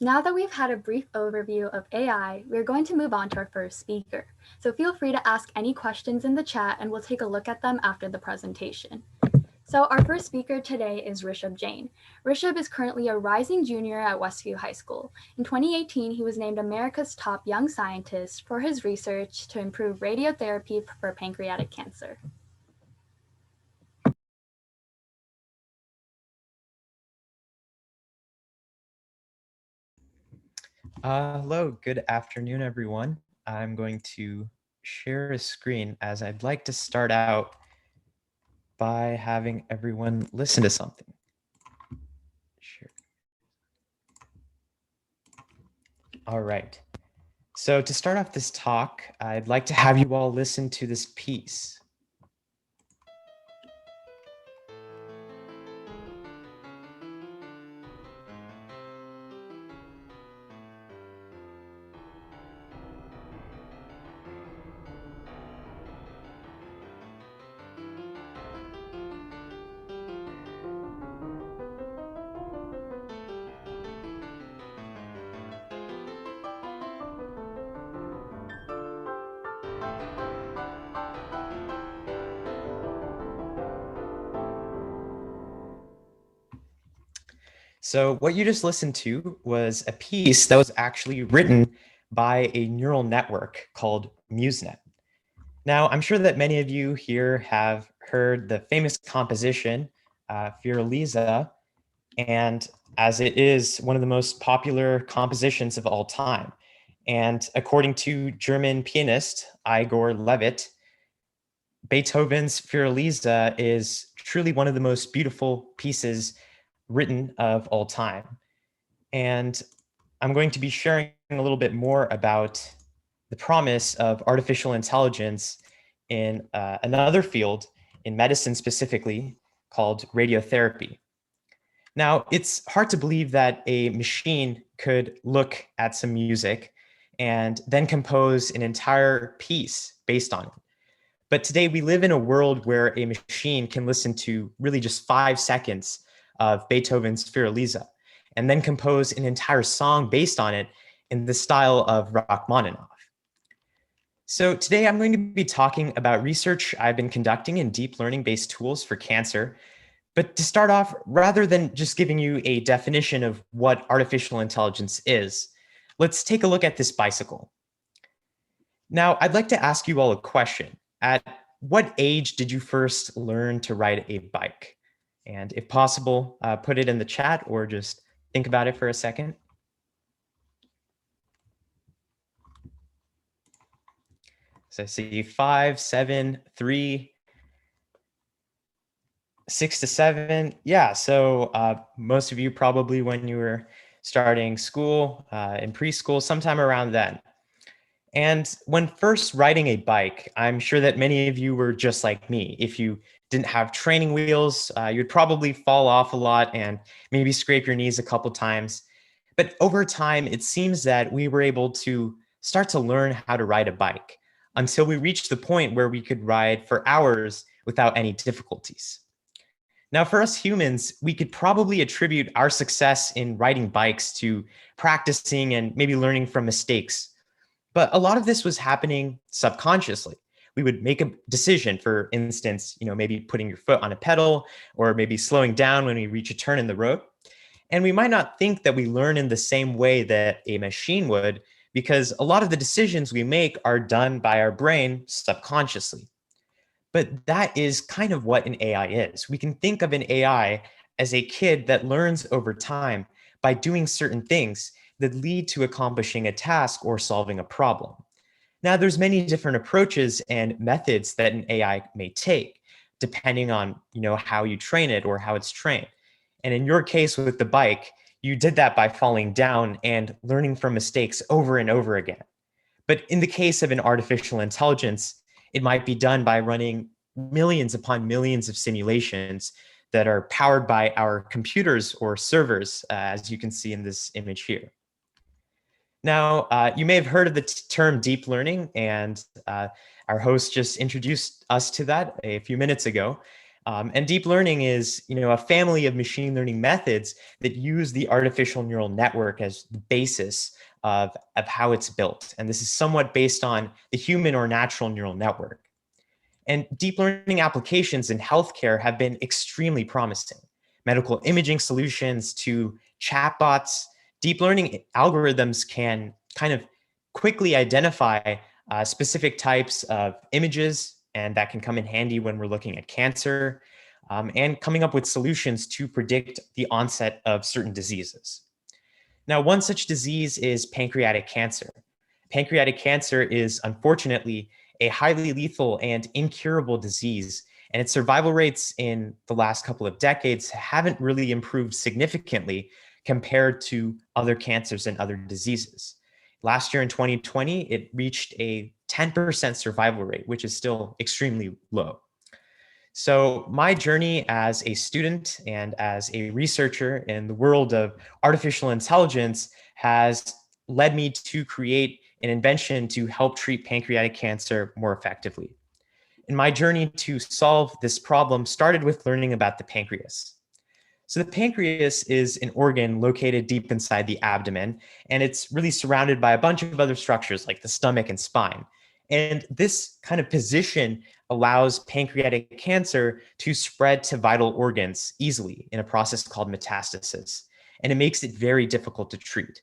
Now that we've had a brief overview of AI, we're going to move on to our first speaker. So feel free to ask any questions in the chat and we'll take a look at them after the presentation. So our first speaker today is Rishab Jain. Rishab is currently a rising junior at Westview High School. In 2018, he was named America's top young scientist for his research to improve radiotherapy for pancreatic cancer. Hello, good afternoon, everyone. I'm going to share a screen as I'd like to start out by having everyone listen to something. Sure. All right. So to start off this talk, I'd like to have you all listen to this piece. So what you just listened to was a piece that was actually written by a neural network called Musenet. Now, I'm sure that many of you here have heard the famous composition, Fioraliza, and as it is one of the most popular compositions of all time. And according to German pianist Igor Levit, Beethoven's Fioraliza is truly one of the most beautiful pieces written of all time. And I'm going to be sharing a little bit more about the promise of artificial intelligence in another field, in medicine specifically, called radiotherapy. Now, it's hard to believe that a machine could look at some music and then compose an entire piece based on it. But today we live in a world where a machine can listen to really just 5 seconds of Beethoven's Fioraliza and then compose an entire song based on it in the style of Rachmaninoff. So today I'm going to be talking about research I've been conducting in deep learning-based tools for cancer. But to start off, rather than just giving you a definition of what artificial intelligence is, let's take a look at this bicycle. Now, I'd like to ask you all a question. At what age did you first learn to ride a bike? And if possible, put it in the chat or just think about it for a second. So I see 5, 7, 3, 6 to 7. Yeah, so most of you probably when you were starting school, in preschool, sometime around then. And when first riding a bike, I'm sure that many of you were just like me. If you didn't have training wheels, you'd probably fall off a lot and maybe scrape your knees a couple times. But over time, it seems that we were able to start to learn how to ride a bike until we reached the point where we could ride for hours without any difficulties. Now, for us humans, we could probably attribute our success in riding bikes to practicing and maybe learning from mistakes. But a lot of this was happening subconsciously. We would make a decision, for instance, maybe putting your foot on a pedal or maybe slowing down when we reach a turn in the road. And we might not think that we learn in the same way that a machine would, because a lot of the decisions we make are done by our brain subconsciously. But that is kind of what an AI is. We can think of an AI as a kid that learns over time by doing certain things that lead to accomplishing a task or solving a problem. Now, there's many different approaches and methods that an AI may take, depending on how you train it or how it's trained. And in your case with the bike, you did that by falling down and learning from mistakes over and over again. But in the case of an artificial intelligence, it might be done by running millions upon millions of simulations that are powered by our computers or servers, as you can see in this image here. Now, you may have heard of the term deep learning, and our host just introduced us to that a few minutes ago. And deep learning is, a family of machine learning methods that use the artificial neural network as the basis of how it's built. And this is somewhat based on the human or natural neural network. And deep learning applications in healthcare have been extremely promising. Medical imaging solutions to chatbots, deep learning algorithms can kind of quickly identify specific types of images, and that can come in handy when we're looking at cancer, and coming up with solutions to predict the onset of certain diseases. Now, one such disease is pancreatic cancer. Pancreatic cancer is unfortunately a highly lethal and incurable disease, and its survival rates in the last couple of decades haven't really improved significantly compared to other cancers and other diseases. Last year in 2020, it reached a 10% survival rate, which is still extremely low. So, my journey as a student and as a researcher in the world of artificial intelligence has led me to create an invention to help treat pancreatic cancer more effectively. And my journey to solve this problem started with learning about the pancreas. So, the pancreas is an organ located deep inside the abdomen, and it's really surrounded by a bunch of other structures like the stomach and spine. And this kind of position allows pancreatic cancer to spread to vital organs easily in a process called metastasis. And it makes it very difficult to treat.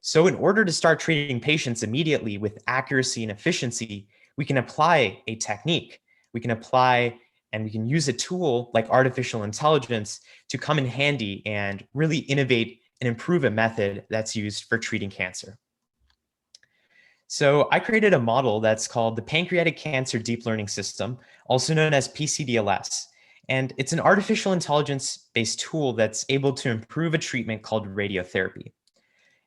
So, in order to start treating patients immediately with accuracy and efficiency, we can apply a technique. We can apply and we can use a tool like artificial intelligence to come in handy and really innovate and improve a method that's used for treating cancer. So, I created a model that's called the Pancreatic Cancer Deep Learning System, also known as PCDLS. And it's an artificial intelligence based tool that's able to improve a treatment called radiotherapy.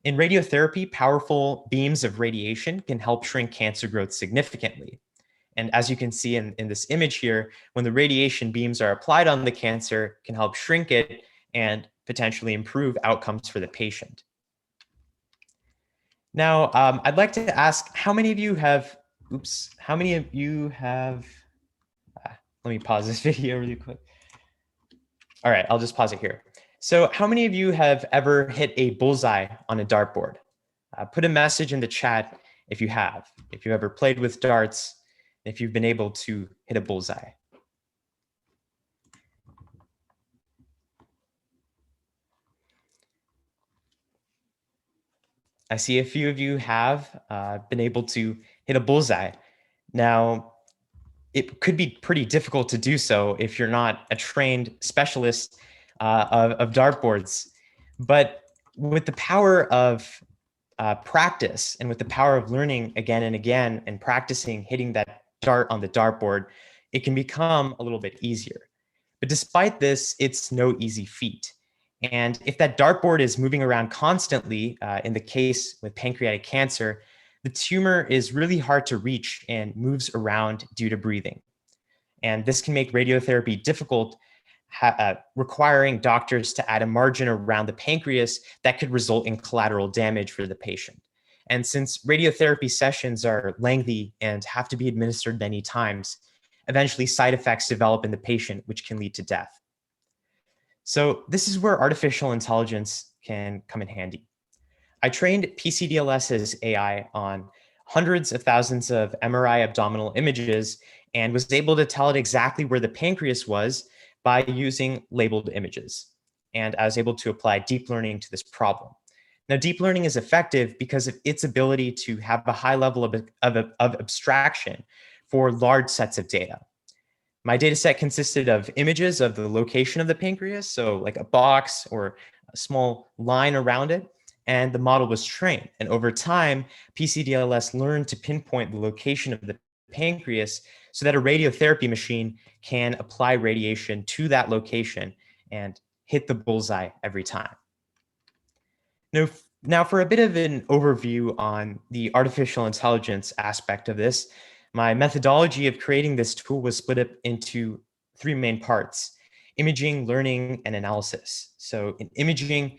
In radiotherapy, powerful beams of radiation can help shrink cancer growth significantly. And as you can see in this image here, when the radiation beams are applied on the cancer, can help shrink it and potentially improve outcomes for the patient. Now, I'd like to ask how many of you have, how many of you have, let me pause this video really quick. All right, I'll just pause it here. So how many of you have ever hit a bullseye on a dartboard? Put a message in the chat if you have, if you ever played with darts, if you've been able to hit a bullseye. I see a few of you have been able to hit a bullseye. Now, it could be pretty difficult to do so if you're not a trained specialist of dartboards. But with the power of practice and with the power of learning again and again and practicing hitting that dart on the dartboard, it can become a little bit easier. But despite this, it's no easy feat. And if that dartboard is moving around constantly, in the case with pancreatic cancer, the tumor is really hard to reach and moves around due to breathing. And this can make radiotherapy difficult, requiring doctors to add a margin around the pancreas that could result in collateral damage for the patient. And since radiotherapy sessions are lengthy and have to be administered many times, eventually side effects develop in the patient, which can lead to death. So this is where artificial intelligence can come in handy. I trained PCDLS's AI on hundreds of thousands of MRI abdominal images and was able to tell it exactly where the pancreas was by using labeled images. And I was able to apply deep learning to this problem. Now, deep learning is effective because of its ability to have a high level of abstraction for large sets of data. My data set consisted of images of the location of the pancreas, so like a box or a small line around it, and the model was trained. And over time, PCDLS learned to pinpoint the location of the pancreas so that a radiotherapy machine can apply radiation to that location and hit the bullseye every time. Now, for a bit of an overview on the artificial intelligence aspect of this, my methodology of creating this tool was split up into three main parts: imaging, learning, and analysis. So in imaging,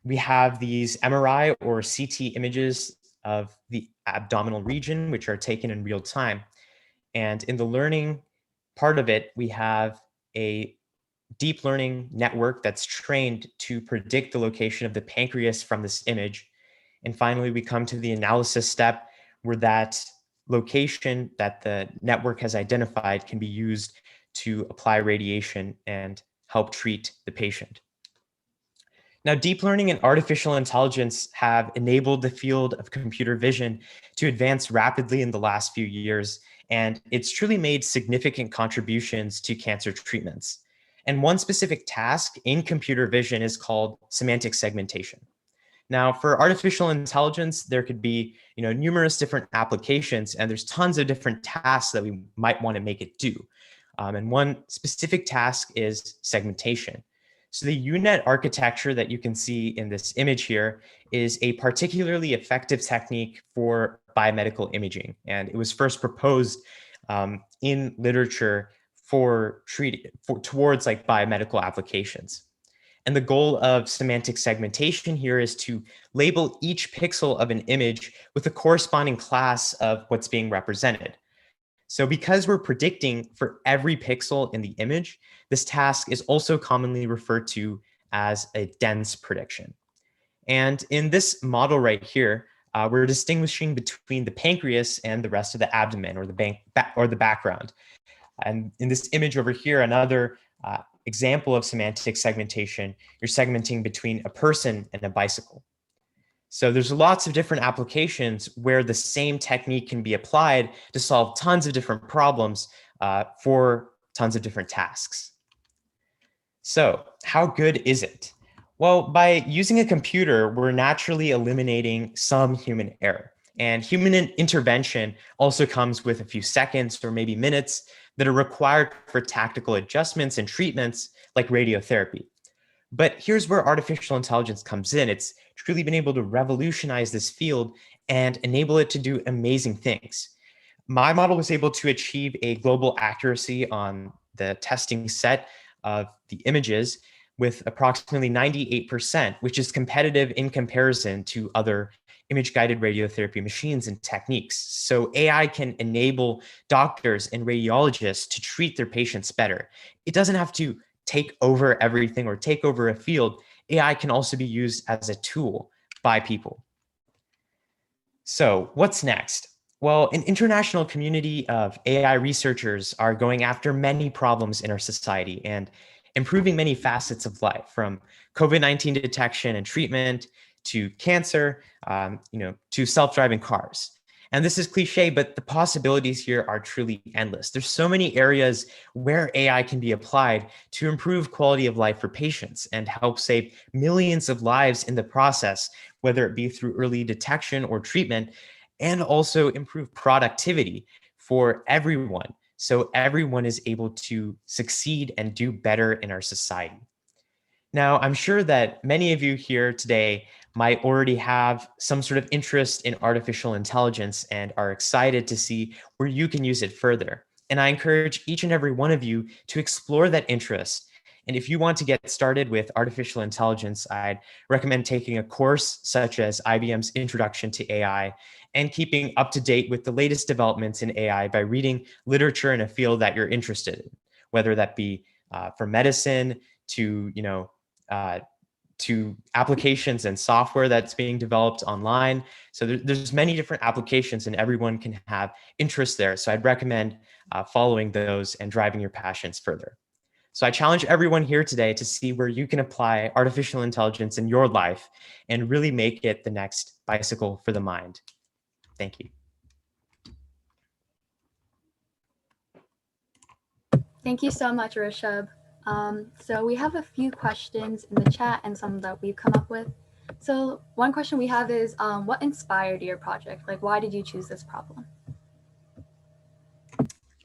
we have these MRI or CT images of the abdominal region, which are taken in real time. And in the learning part of it, we have a deep learning network that's trained to predict the location of the pancreas from this image. And finally, we come to the analysis step where that location that the network has identified can be used to apply radiation and help treat the patient. Now, deep learning and artificial intelligence have enabled the field of computer vision to advance rapidly in the last few years, and it's truly made significant contributions to cancer treatments. And one specific task in computer vision is called semantic segmentation. Now, for artificial intelligence, there could be, numerous different applications, and there's tons of different tasks that we might want to make it do. And one specific task is segmentation. So the UNet architecture that you can see in this image here is a particularly effective technique for biomedical imaging, and it was first proposed in literature towards like biomedical applications. And the goal of semantic segmentation here is to label each pixel of an image with a corresponding class of what's being represented. So because we're predicting for every pixel in the image, this task is also commonly referred to as a dense prediction. And in this model right here, we're distinguishing between the pancreas and the rest of the abdomen or the background. And in this image over here, another example of semantic segmentation, you're segmenting between a person and a bicycle. So there's lots of different applications where the same technique can be applied to solve tons of different problems for tons of different tasks. So how good is it? Well, by using a computer, we're naturally eliminating some human error. And human intervention also comes with a few seconds or maybe minutes that are required for tactical adjustments and treatments like radiotherapy. But here's where artificial intelligence comes in. It's truly been able to revolutionize this field and enable it to do amazing things. My model was able to achieve a global accuracy on the testing set of the images with approximately 98%, which is competitive in comparison to other image-guided radiotherapy machines and techniques. So AI can enable doctors and radiologists to treat their patients better. It doesn't have to take over everything or take over a field. AI can also be used as a tool by people. So what's next? Well, an international community of AI researchers are going after many problems in our society and improving many facets of life, from COVID-19 detection and treatment to cancer, to self-driving cars. And this is cliche, but the possibilities here are truly endless. There's so many areas where AI can be applied to improve quality of life for patients and help save millions of lives in the process, whether it be through early detection or treatment, and also improve productivity for everyone, so everyone is able to succeed and do better in our society. Now, I'm sure that many of you here today might already have some sort of interest in artificial intelligence and are excited to see where you can use it further. And I encourage each and every one of you to explore that interest. And if you want to get started with artificial intelligence, I'd recommend taking a course such as IBM's Introduction to AI and keeping up to date with the latest developments in AI by reading literature in a field that you're interested in, whether that be from medicine to, to applications and software that's being developed online. So there's many different applications and everyone can have interest there. So I'd recommend following those and driving your passions further. So I challenge everyone here today to see where you can apply artificial intelligence in your life and really make it the next bicycle for the mind. Thank you. Thank you so much, Rishab. So we have a few questions in the chat and some that we've come up with. So one question we have is, what inspired your project? Like, why did you choose this problem?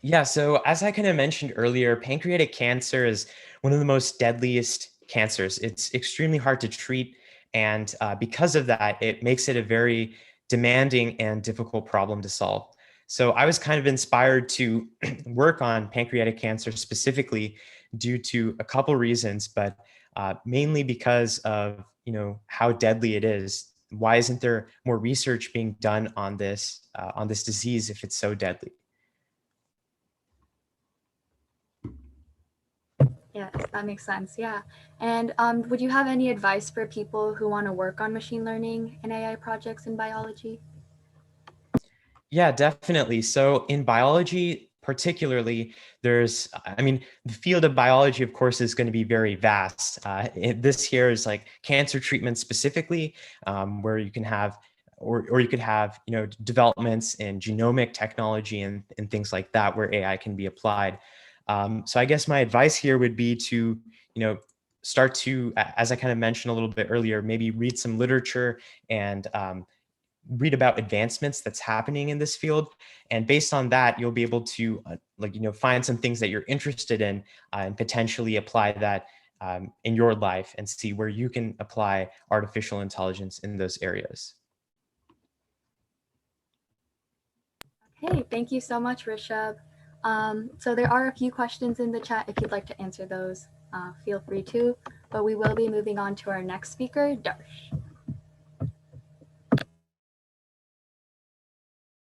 Yeah, so as I kind of mentioned earlier, pancreatic cancer is one of the most deadliest cancers. It's extremely hard to treat. And because of that, it makes it a very demanding and difficult problem to solve. So I was kind of inspired to work on pancreatic cancer specifically due to a couple reasons, but mainly because of how deadly it is. Why isn't there more research being done on this disease if it's so deadly? Yes, that makes sense. Yeah. And would you have any advice for people who want to work on machine learning and AI projects in biology? Yeah, definitely. So in biology, particularly, the field of biology, of course, is going to be very vast. This here is like cancer treatment specifically, where you can have, or you could have, developments in genomic technology and things like that, where AI can be applied. So I guess my advice here would be to, start to, as I kind of mentioned a little bit earlier, maybe read some literature and read about advancements that's happening in this field, and based on that you'll be able to find some things that you're interested in, and potentially apply that in your life and see where you can apply artificial intelligence in those areas. Hey, thank you so much, Rishab. So there are a few questions in the chat. If you'd like to answer those, feel free to. But we will be moving on to our next speaker, Darsh.